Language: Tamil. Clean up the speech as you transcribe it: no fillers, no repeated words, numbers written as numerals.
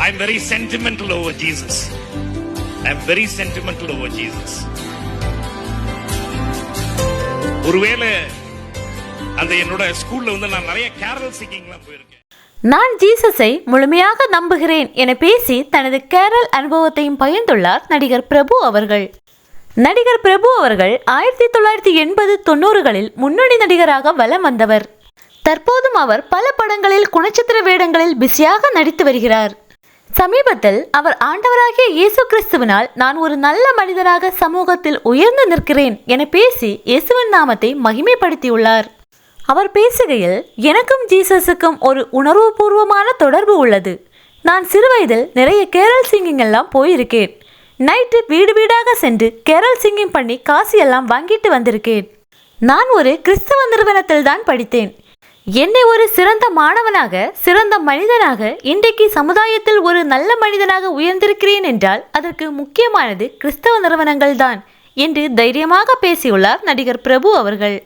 I'm very sentimental over Jesus. I'm very sentimental over Jesus. ஒருவேளை அந்த என்னோட ஸ்கூல்ல வந்து நான் நிறைய கேரல் சிங்கிங்லாம் போயிருக்கேன். நான் ஜீசஸை முழுமையாக நம்புகிறேன் என பேசி தனது கேரல் அனுபவத்தையும் பகிர்ந்துள்ளார் நடிகர் பிரபு அவர்கள். நடிகர் பிரபு அவர்கள் 1980-90களில் முன்னணி நடிகராக வலம் வந்தவர். தற்போதும் அவர் பல படங்களில் குணச்சித்திர வேடங்களில் பிஸியாக நடித்து வருகிறார். சமீபத்தில் அவர் ஆண்டவராகிய இயேசு கிறிஸ்துவினால் நான் ஒரு நல்ல மனிதனாக சமூகத்தில் உயர்ந்து நிற்கிறேன் என பேசி இயேசுவின் நாமத்தை மகிமைப்படுத்தியுள்ளார். அவர் பேசுகையில், எனக்கும் ஜீசஸுக்கும் ஒரு உணர்வுபூர்வமான தொடர்பு உள்ளது. நான் சிறுவயதில் நிறைய கேரல் சிங்கிங் எல்லாம் போயிருக்கேன். நைட்டு வீடு வீடாக சென்று கேரல் சிங்கிங் பண்ணி காசு எல்லாம் வாங்கிட்டு வந்திருக்கேன். நான் ஒரு கிறிஸ்தவ நிறுவனத்தில் தான் படித்தேன். என்னை ஒரு சிறந்த மாணவனாக, சிறந்த மனிதனாக, இன்றைக்கு சமுதாயத்தில் ஒரு நல்ல மனிதனாக உயர்ந்திருக்கிறேன் என்றால் அதற்கு முக்கியமானது கிறிஸ்தவ நிறுவனங்கள் தான் என்று தைரியமாக பேசியுள்ளார் நடிகர் பிரபு அவர்கள்.